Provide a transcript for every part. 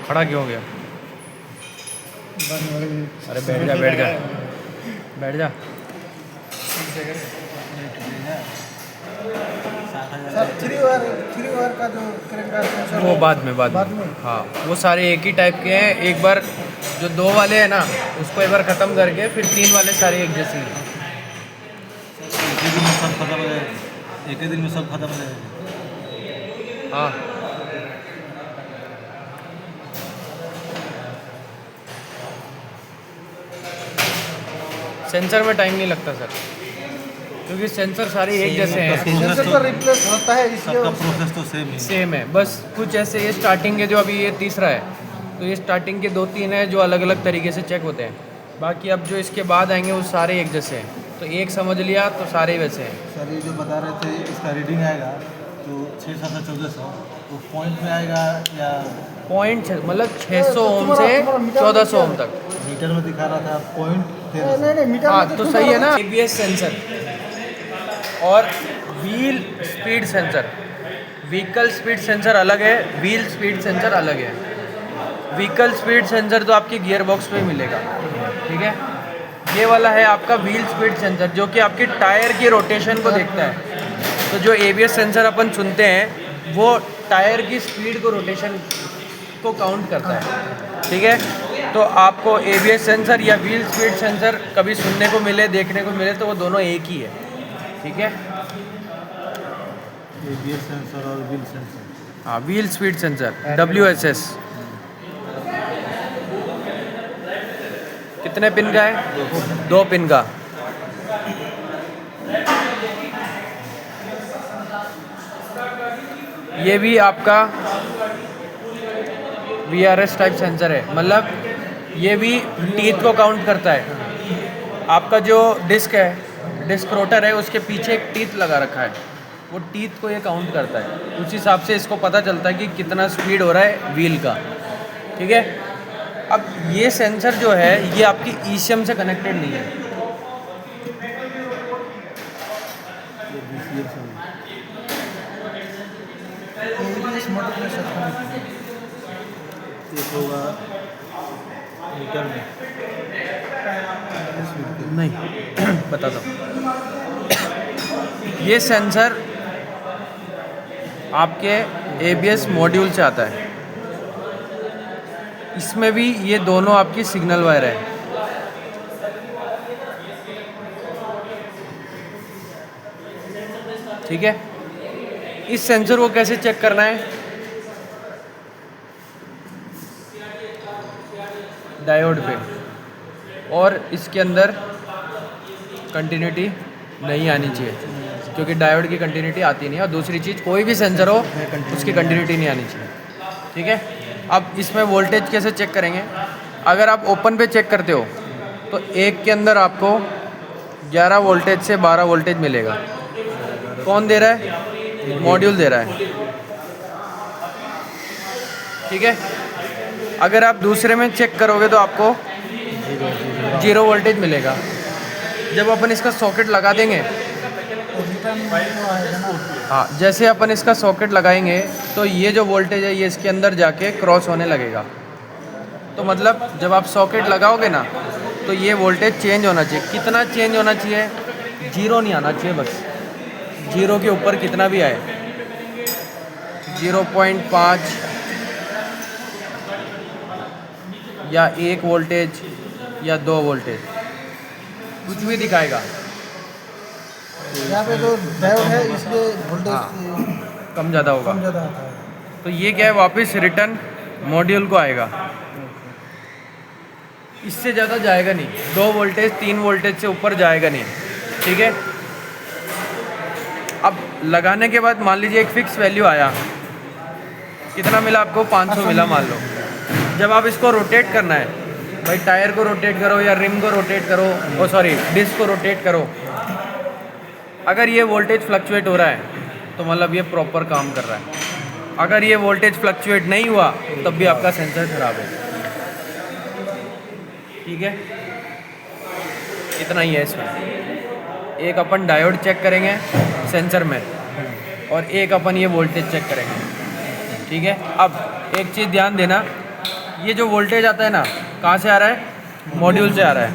खड़ा क्यों हो गया? अरे बैठ जा बैठ जा बैठ जा। सर 3 वायर का जो करंट सेंसर वो बाद में हाँ, वो सारे एक ही टाइप के हैं। एक बार जो 2 वाले हैं ना, उसको एक बार ख़त्म करके फिर 3 वाले सारे एक जैसे ही हैं। एक ही दिन में सब खत्म हो जाएगा, एक ही दिन में सब खत्म हो जाएगा। हाँ, सेंसर में टाइम नहीं लगता सर, क्योंकि सेंसर सारे एक जैसे हैं। सेंसर तो रिप्लेस होता है इसलिए सबका प्रोसेस तो सेम ही है। सेम है, बस कुछ ऐसे ये स्टार्टिंग के जो अभी ये तीसरा है, तो ये स्टार्टिंग के 2-3 हैं जो अलग अलग तरीके से चेक होते हैं। बाकी अब जो इसके बाद आएंगे वो सारे एक जैसे हैं। तो एक समझ लिया तो सारे वैसे हैं। सर ये जो बता रहे थे इसका रीडिंग आएगा तो 600-1400 वो पॉइंट में आएगा या पॉइंट मतलब 600 ओम से 1400 ओम तक। मीटर में दिखा रहा था पॉइंट नहीं मीटर हाँ में तो सही है ना। ABS सेंसर और wheel speed sensor, vehicle speed sensor अलग है, व्हील स्पीड सेंसर अलग है। व्हीकल स्पीड सेंसर तो आपकी गियर बॉक्स में मिलेगा, ठीक है। ये वाला है आपका व्हील स्पीड सेंसर, जो कि आपकी टायर की रोटेशन को देखता है। तो जो ABS सेंसर अपन सुनते हैं वो टायर की स्पीड को, रोटेशन को काउंट करता है, ठीक है। तो आपको ABS सेंसर या व्हील स्पीड सेंसर कभी सुनने को मिले, देखने को मिले, तो वो दोनों एक ही है, ठीक है। ABS सेंसर और व्हील सेंसर। हाँ, व्हील स्पीड सेंसर WSS। कितने पिन का है? 2 पिन का। ये भी आपका VRS टाइप सेंसर है, मतलब ये भी टीथ को काउंट करता है। आपका जो डिस्क है, डिस्क रोटर है, उसके पीछे एक टीथ लगा रखा है, वो टीथ को ये काउंट करता है। उस हिसाब से इसको पता चलता है कि कितना स्पीड हो रहा है व्हील का, ठीक है। अब ये सेंसर जो है ये आपकी ECM से कनेक्टेड नहीं है। ABS मोटर के साथ कनेक्ट है। एक होगा मीटर में नहीं बताता हूँ। ये सेंसर आपके ABS मॉड्यूल से आता है। इसमें भी ये दोनों आपकी सिग्नल वायर है, ठीक है। इस सेंसर को कैसे चेक करना है? डायोड पे, और इसके अंदर कंटिन्यूटी नहीं आनी चाहिए, क्योंकि डायोड की कंटिन्यूटी आती नहीं है। और दूसरी चीज़, कोई भी सेंसर हो उसकी कंटिन्यूटी नहीं आनी चाहिए, ठीक है। अब इसमें वोल्टेज कैसे चेक करेंगे? अगर आप ओपन पे चेक करते हो तो एक के अंदर आपको 11 वोल्टेज से 12 वोल्टेज मिलेगा। कौन दे रहा है? मॉड्यूल दे रहा है, ठीक है। अगर आप दूसरे में चेक करोगे तो आपको 0 वोल्टेज मिलेगा। जब अपन इसका सॉकेट लगा देंगे, हाँ, जैसे अपन इसका सॉकेट लगाएंगे तो ये जो वोल्टेज है ये इसके अंदर जाके क्रॉस होने लगेगा। तो मतलब जब आप सॉकेट लगाओगे ना तो ये वोल्टेज चेंज होना चाहिए। कितना चेंज होना चाहिए? 0 नहीं आना चाहिए, बस 0 के ऊपर कितना भी आए, 0.5 या 1 वोल्टेज या 2 वोल्टेज, कुछ भी दिखाएगा। यहाँ पे जो डायोड है इसलिए वोल्टेज हाँ, कम ज़्यादा होगा। कम ज़्यादा आता है। तो ये क्या है, वापस रिटर्न मॉड्यूल को आएगा। इससे ज़्यादा जाएगा नहीं, 2 वोल्टेज 3 वोल्टेज से ऊपर जाएगा नहीं, ठीक है। अब लगाने के बाद मान लीजिए एक फिक्स वैल्यू आया, कितना मिला आपको? 500 मिला मान लो। जब आप इसको रोटेट करना है, भाई टायर को रोटेट करो या रिम को रोटेट करो, ओ सॉरी डिस्क को रोटेट करो, अगर ये वोल्टेज फ्लक्चुएट हो रहा है तो मतलब ये प्रॉपर काम कर रहा है। अगर ये वोल्टेज फ्लक्चुएट नहीं हुआ तब भी आपका सेंसर खराब है, ठीक है। इतना ही है इसमें। एक अपन डायोड चेक करेंगे सेंसर में, और एक अपन ये वोल्टेज चेक करेंगे, ठीक है। अब एक चीज़ ध्यान देना, ये जो वोल्टेज आता है ना, कहाँ से आ रहा है? मॉड्यूल से आ रहा है।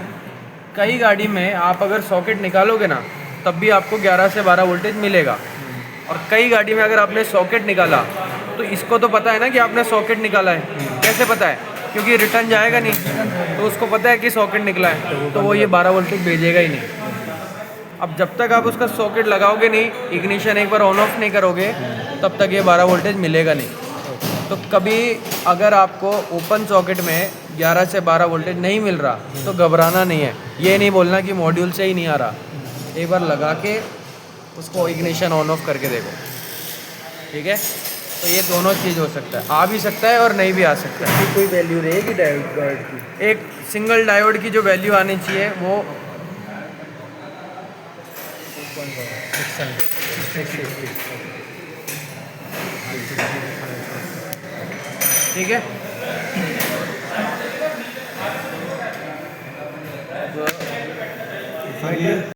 कई गाड़ी में आप अगर सॉकेट निकालोगे ना, तब भी आपको 11 से 12 वोल्टेज मिलेगा। और कई गाड़ी में अगर आपने सॉकेट निकाला, तो इसको तो पता है ना कि आपने सॉकेट निकाला है। कैसे पता है? क्योंकि रिटर्न जाएगा नहीं, तो उसको पता है कि सॉकेट निकला है, तो वो ये 12 वोल्टेज भेजेगा ही नहीं। अब जब तक आप उसका सॉकेट लगाओगे नहीं, इग्निशन एक बार ऑन ऑफ नहीं करोगे, तब तक ये 12 वोल्टेज मिलेगा नहीं। तो कभी अगर आपको ओपन सॉकेट में 11 से 12 वोल्टेज नहीं मिल रहा, तो घबराना नहीं है। ये नहीं बोलना कि मॉड्यूल से ही नहीं आ रहा। एक बार लगा के उसको इग्निशन ऑन ऑफ करके देखो, ठीक है? तो ये दोनों चीज़ हो सकता है, आ भी सकता है और नहीं भी आ सकता है। कोई वैल्यू रहेगी डायोड की? एक सिंगल डायोड की जो वैल्यू आनी चाहिए वो 600, ठीक है? सर ये